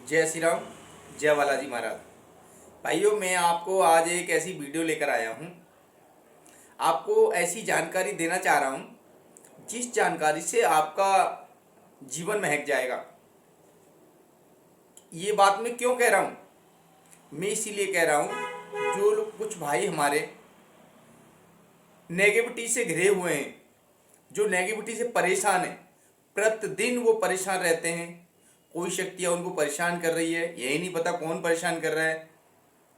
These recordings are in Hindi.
जय श्री राम। जय बालाजी महाराज। भाइयों, मैं आपको आज एक ऐसी वीडियो लेकर आया हूँ। आपको ऐसी जानकारी देना चाह रहा हूँ जिस जानकारी से आपका जीवन महक जाएगा। ये बात मैं क्यों कह रहा हूँ? मैं इसीलिए कह रहा हूँ, जो लोग कुछ भाई हमारे नेगेटिविटी से घिरे हुए हैं, जो नेगेटिविटी से परेशान हैं, प्रतिदिन वो परेशान रहते हैं। कोई शक्तियाँ उनको परेशान कर रही है, यही नहीं पता कौन परेशान कर रहा है।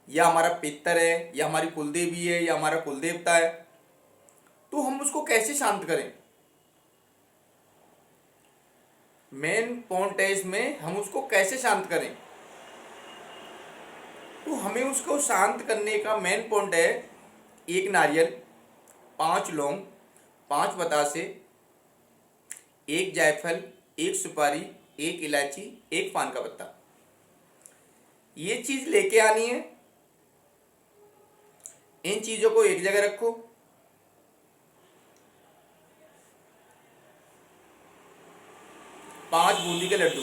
या हमारा पितर है, या हमारी कुलदेवी है, या हमारा कुलदेवता है। तो हम उसको कैसे शांत करें? मेन पॉइंट है इसमें, हम उसको कैसे शांत करें। तो हमें उसको शांत करने का मेन पॉइंट है, एक नारियल, 5 लौंग, 5 बतासे, एक जायफल, एक सुपारी, एक इलायची, एक पान का पत्ता। ये चीज लेके आनी है। इन चीजों को एक जगह रखो। 5 बूंदी के लड्डू,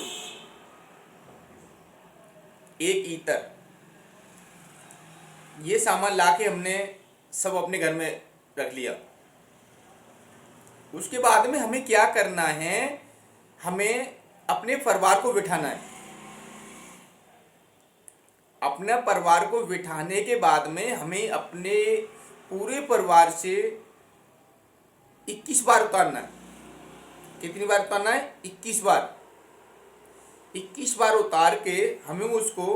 एक ईतर, ये सामान लाके हमने सब अपने घर में रख लिया। उसके बाद में हमें क्या करना है? हमें अपने परिवार को बिठाना है। अपना परिवार को बिठाने के बाद में हमें अपने पूरे परिवार से 21 बार उतारना है। कितनी बार उतारना है? 21 बार। 21 बार उतार के हमें उसको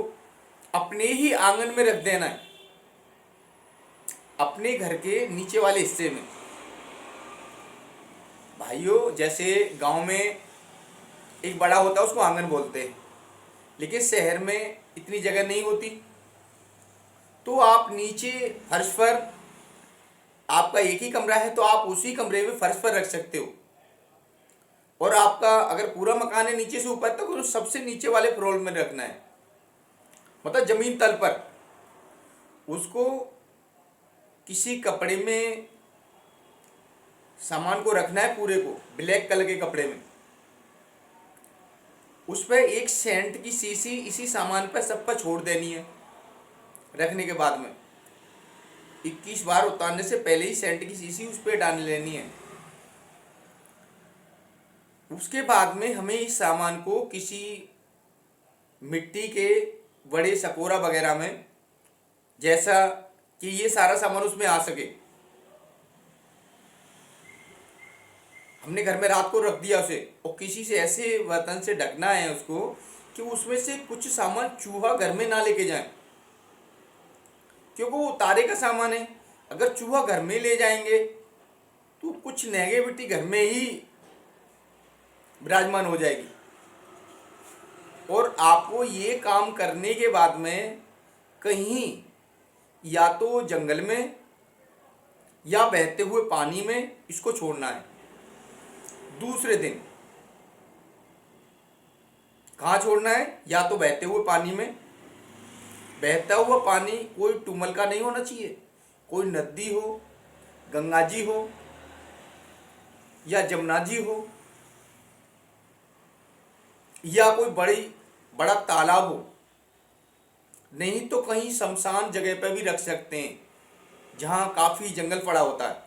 अपने ही आंगन में रख देना है, अपने घर के नीचे वाले हिस्से में। भाइयों, जैसे गांव में एक बड़ा होता है, उसको आंगन बोलते हैं, लेकिन शहर में इतनी जगह नहीं होती। तो आप नीचे फर्श पर, आपका एक ही कमरा है तो आप उसी कमरे में फर्श पर रख सकते हो। और आपका अगर पूरा मकान है नीचे से ऊपर तक, तो सबसे नीचे वाले फ्लोर में रखना है, मतलब जमीन तल पर। उसको किसी कपड़े में सामान को रखना है, पूरे को ब्लैक कलर के कपड़े में। उस पर एक सेंट की शीशी इसी सामान पर सब पर छोड़ देनी है। रखने के बाद में 21 बार उतारने से पहले ही सेंट की शीशी उस पर डाल लेनी है। उसके बाद में हमें इस सामान को किसी मिट्टी के बड़े सकोरा वगैरह में, जैसा कि ये सारा सामान उसमें आ सके, हमने घर में रात को रख दिया उसे, और किसी से ऐसे बर्तन से ढकना है उसको कि उसमें से कुछ सामान चूहा घर में ना लेके जाए, क्योंकि वो उतारे का सामान है। अगर चूहा घर में ले जाएंगे तो कुछ नेगेटिविटी घर में ही विराजमान हो जाएगी। और आपको ये काम करने के बाद में कहीं, या तो जंगल में या बहते हुए पानी में इसको छोड़ना है। दूसरे दिन कहाँ छोड़ना है? या तो बहते हुए पानी में। बहता हुआ पानी कोई टूमल का नहीं होना चाहिए, कोई नदी हो, गंगा जी हो, या जमुना जी हो, या कोई बड़ा तालाब हो। नहीं तो कहीं शमशान जगह पर भी रख सकते हैं, जहाँ काफ़ी जंगल पड़ा होता है।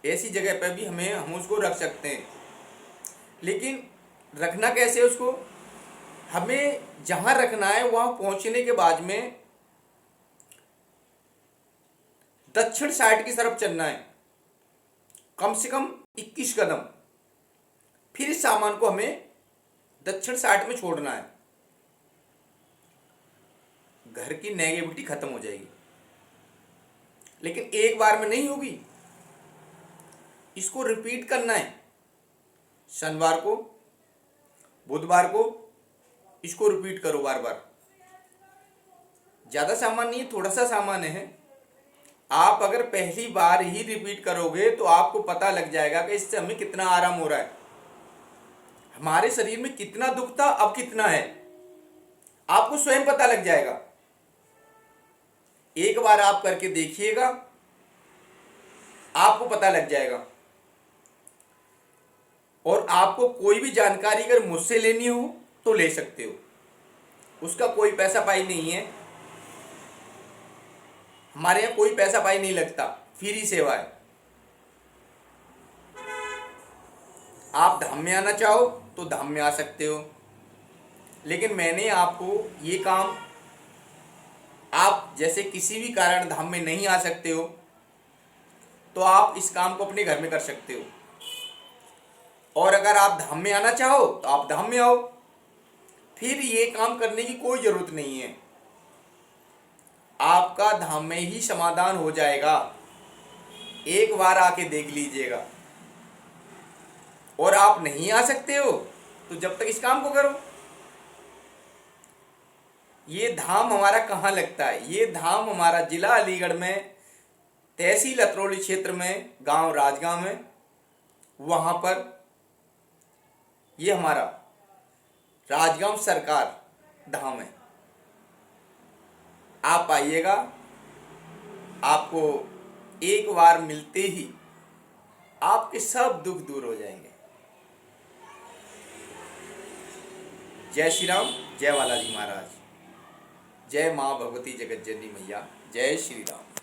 ऐसी जगह पर भी हम उसको रख सकते हैं। लेकिन रखना कैसे है उसको? हमें जहाँ रखना है वहाँ पहुँचने के बाद में दक्षिण साइड की तरफ चलना है, कम से कम 21 कदम। फिर इस सामान को हमें दक्षिण साइड में छोड़ना है। घर की नेगेटिविटी खत्म हो जाएगी। लेकिन एक बार में नहीं होगी, इसको रिपीट करना है। शनिवार को, बुधवार को इसको रिपीट करो बार बार। ज़्यादा सामान नहीं है, थोड़ा सा सामान है। आप अगर पहली बार ही रिपीट करोगे तो आपको पता लग जाएगा कि इससे हमें कितना आराम हो रहा है, हमारे शरीर में कितना दुख था, अब कितना है। आपको स्वयं पता लग जाएगा। एक बार आप करके देखिएगा, आपको पता लग जाएगा। और आपको कोई भी जानकारी अगर मुझसे लेनी हो तो ले सकते हो, उसका कोई पैसा पाई नहीं है। हमारे यहाँ कोई पैसा पाई नहीं लगता, फ्री सेवा है। आप धाम में आना चाहो तो धाम में आ सकते हो, लेकिन मैंने आपको ये काम, आप जैसे किसी भी कारण धाम में नहीं आ सकते हो तो आप इस काम को अपने घर में कर सकते हो, और अगर आप धाम में आना चाहो तो आप धाम में आओ। फिर ये काम करने की कोई जरूरत नहीं है, आपका धाम में ही समाधान हो जाएगा। एक बार आके देख लीजिएगा। और आप नहीं आ सकते हो तो जब तक इस काम को करो। ये धाम हमारा कहाँ लगता है? ये धाम हमारा जिला अलीगढ़ में, तहसील अतरौली क्षेत्र में, गांव राजगांव में, वहां पर ये हमारा राजगांव सरकार धाम है। आप आइएगा, आपको एक बार मिलते ही आपके सब दुख दूर हो जाएंगे। जय श्री राम, जय बालाजी महाराज, जय माँ भगवती जगत जननी मैया, जय श्री राम।